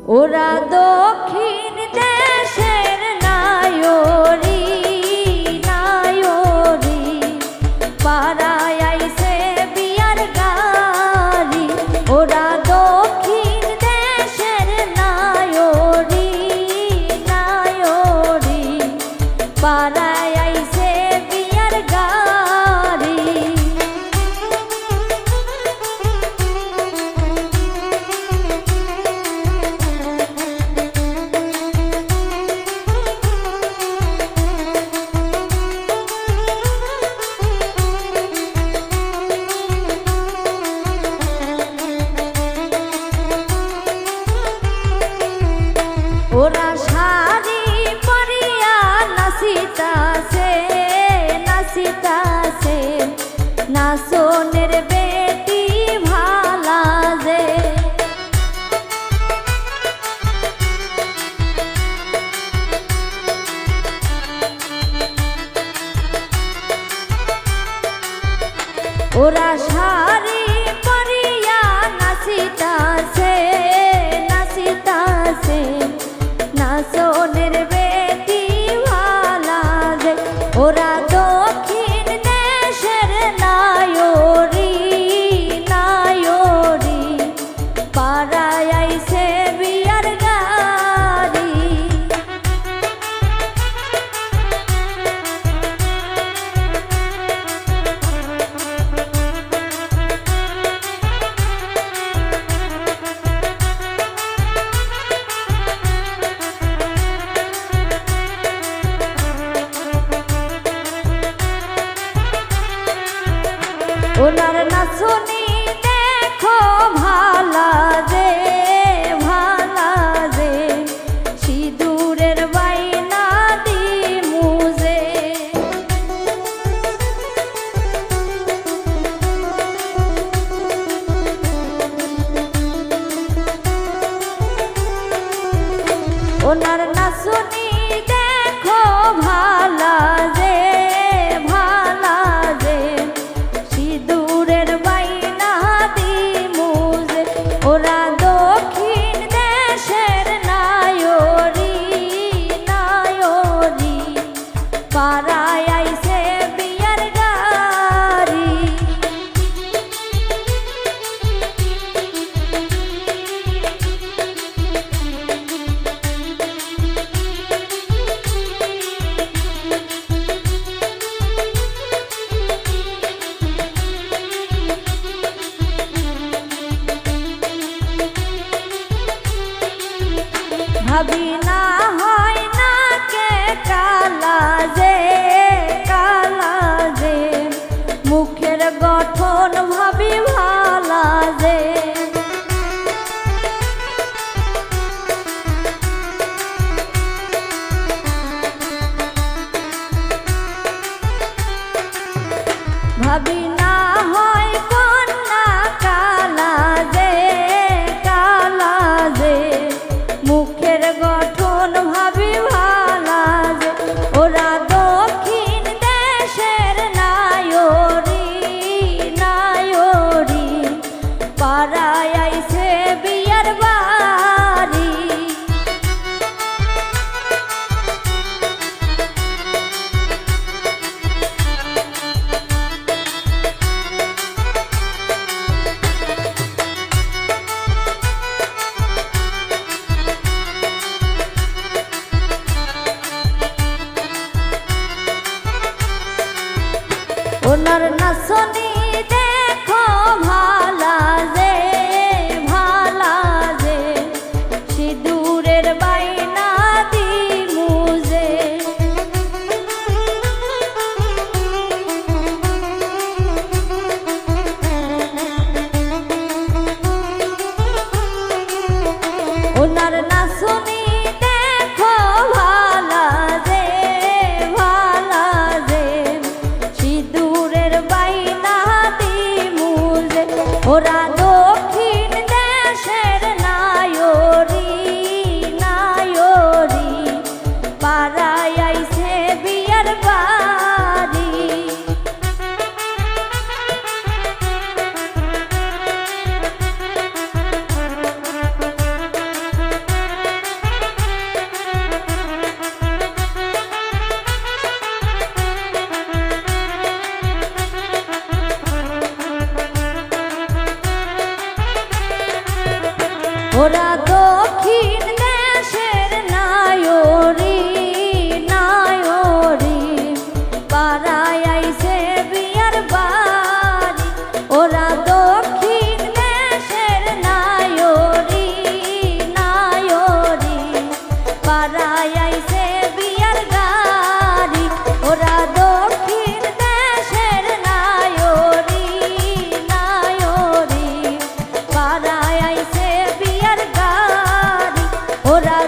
ওরা দক্ষিণ দেশের নায়রি নায়রি পাড়ায় আইছে বিয়ার গাড়ি। ওরা দক্ষিণ দেশের নায়রি নায়রি পাড়ায় আইছে বিয়ার গাড়ি। ওরা শাড়ি পরিয়া নাচিতাছে নাচিতাছে নাচনের বেটি ভালা যে। ওরা শাড়ি পরিয়া নাচিতাছে নাচিতাছে নাচনের বেটি ভালা যে। ওরা দক্ষিণ দেশের নায়রি নায়রি পাড়ায় আইছে বিয়ার গাড়ি। ওনার নাচনি দেখো ভালা যে ভালা যে সিঁদুরের বাইনা দিমু যে। ওনার নাচনি দেখো ভালা যে ভালা যে সিঁদুরের বাইনা দিমু যে। ওরা দক্ষিণ দেশের নায়রি নায়রি পাড়ায় আইছে বিয়ার গাড়ি। ভাবি না হয় না কে কালা যে কালা যে মুখের গঠন ভাবি ভালা যে। ভাবি না হয় কন্যা কালা যে কালা যে মুখের গঠন ভাবি ভালা যে। ওরা ওরা দক্ষিণ দেশের নায়রি নায়রি পাড়ায় আইছে বিয়ার বাড়ি ওরা দক্ষিণ দেশের নায়রি নায়রি পাড়ায় আইছে বিয়ার গাড়ি ওরা দক্ষিণ দেশের নায়রি নায়রি পাড়ায় আইছে বিয়ার গাড়ি ওরা